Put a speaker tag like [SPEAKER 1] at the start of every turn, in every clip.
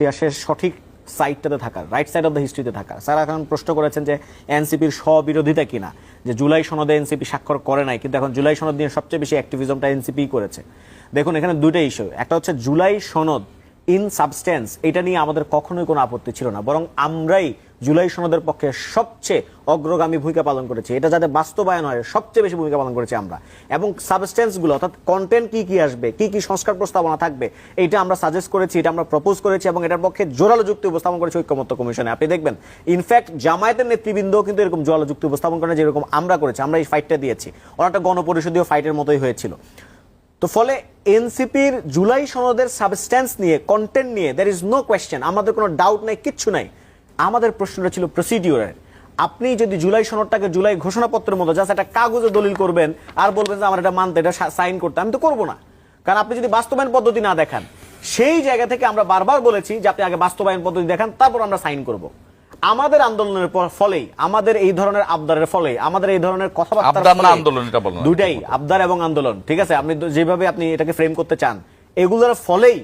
[SPEAKER 1] ইতিহাসের সঠিক সাইডটাতে থাকার, রাইট সাইড অফ দ্য হিস্ট্রিতে থাকার। স্যার এখন প্রশ্ন করেছেন যে এনসিপির স্ববিরোধিতা কিনা, যে জুলাই সনদে এনসিপি স্বাক্ষর করে নাই, কিন্তু এখন জুলাই সনদ নিয়ে সবচেয়ে বেশি অ্যাক্টিভিজমটা এনসিপি করেছে। দেখুন এখানে দুইটা ইস্যু, একটা হচ্ছে জুলাই সনদ ইন সাবস্টেন্স, এটা নিয়ে আমাদের কখনোই কোনো আপত্তি ছিল না, বরং আমরাই জুলাই সনদের পক্ষে সবচেয়ে অগ্রগামী ভূমিকা পালন করেছি। এটা যাতে বাস্তবায়ন হয় সবচেয়ে বেশি ভূমিকা পালন করেছি আমরা, এবং সাবস্টেন্সগুলো অর্থাৎ কন্টেন্ট কি কি আসবে, কি কি সংস্কার প্রস্তাবনা থাকবে, এটা আমরা সাজেস্ট করেছি, এটা আমরা প্রপোজ করেছি, এবং এটার পক্ষে জোরালো যুক্তি উপস্থাপন করেছি ঐক্যমত্য কমিশনে। আপনি দেখবেন ইনফ্যাক্ট জামায়াতের নেতৃবৃন্দ কিন্তু এরকম জোরালো যুক্তি উপস্থাপন করেন, যেরকম আমরা করেছি। আমরা এই ফাইটটা দিয়েছি, অনেকটা গণপরিষদীয় ফাইটের মতোই হয়েছিল। তো ফলে এনসিপির জুলাই সনদের সাবস্টেন্স নিয়ে, কন্টেন্ট নিয়ে দেয়ার ইজ নো কোয়েশ্চেন, আমাদের কোনো ডাউট নাই, কিচ্ছু নাই। আমাদের প্রশ্নটা ছিল প্রসিডিওরের। আপনি যদি জুলাই সনদটাকে জুলাই ঘোষণাপত্রের মতো জাস্ট একটা কাগজে দলিল করবেন আর বলবেন যে আমার এটা মানতে, এটা সাইন করতে, আমি তো করবো না। কারণ আপনি যদি বাস্তবায়ন পদ্ধতি না দেখান, সেই জায়গা থেকে আমরা বারবার বলেছি যে আপনি আগে বাস্তবায়ন পদ্ধতি দেখান, তারপর আমরা সাইন করব। আমাদের আন্দোলনের ফলেই, আমাদের এই ধরনের আবদারের ফলে, আমাদের এই ধরনের কথাবার্তা, দুইটাই আবদার এবং আন্দোলন, ঠিক আছে, আপনি যেভাবে আপনি এটাকে ফ্রেম করতে চান, এগুলোর ফলেই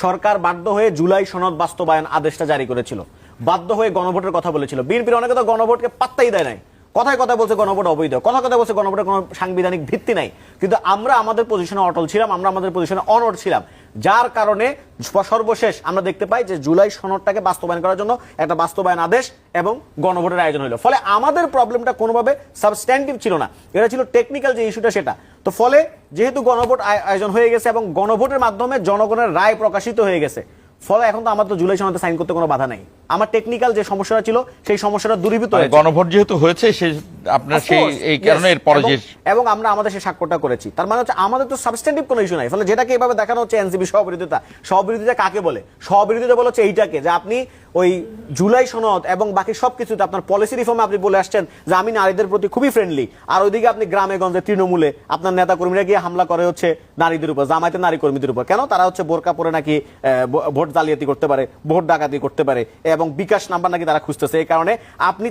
[SPEAKER 1] সরকার বাধ্য হয়ে জুলাই সনদ বাস্তবায়ন আদেশটা জারি করেছিল, বাধ্য হয়ে গণভোটের কথা বলেছিল। বিএনপির অনেকে তো গণভোটকে পাত্তাই দেয় নাই, কথায় কথা বলছে গণভোট অবৈধ, কথা বলছে গণভোটের কোনো সাংবিধানিক ভিত্তি নাই, কিন্তু আমরা আমাদের পজিশনে অটল ছিলাম, আমরা আমাদের পজিশনে অনড় ছিলাম, যার কারণে সর্বশেষ আমরা দেখতে পাই যে জুলাই সনদটাকে বাস্তবায়ন করার জন্য একটা বাস্তবায়ন আদেশ এবং গণভোটের আয়োজন হলো। ফলে আমাদের প্রবলেমটা কোনোভাবে সাবস্ট্যান্টিভ ছিল না, এটা ছিল টেকনিক্যাল যে ইস্যুটা সেটা। তো ফলে যেহেতু গণভোট আয়োজন হয়ে গেছে এবং গণভোটের মাধ্যমে জনগণের রায় প্রকাশিত হয়ে গেছে, ফলে এখন তো আমার তো জুলাই সনদে সাইন করতে কোনো বাধা নাই। আমার টেকনিক্যাল যে সমস্যাটা ছিল সেই সমস্যাটা দূরীভূত হয়েছে,
[SPEAKER 2] গণভোট যেহেতু হয়েছে আপনার সেই এই কারণে এরপরে যে,
[SPEAKER 1] এবং আমরা আমাদের সেই স্বাক্ষরটা করেছি। তার মানে হচ্ছে আমাদের তো সাবস্ট্যান্টিভ কোনো ইস্যু নাই। ফলে যেটাকে এভাবে দেখানো হচ্ছে এনসিপি স্ববিরোধিতা, স্ববিরোধিতা কাকে বলে? স্ববিরোধিতা বলে হচ্ছে এইটাকে, যে আপনি ওই জুলাই সনদ এবং বাকি সবকিছুতে আপনার পলিসি রিফর্মে আপনি বলে আসছেন যে আমি নারীদের প্রতি খুবই ফ্রেন্ডলি, আর ওইদিকে আপনি গ্রামে গঞ্জে তৃণমূলে আপনার নেতা কর্মীরা গিয়ে হামলা করে হচ্ছে নারীদের উপর, জামায়াতের নারী কর্মীদের উপর। কেন? তারা হচ্ছে বোরকা পরে নাকি ভোট জালিয়াতি করতে পারে, ভোট ডাকাতি করতে পারে, এবং বিকাশ নাম্বার নাকি তারা খুঁজতেছে, এই কারণে আপনি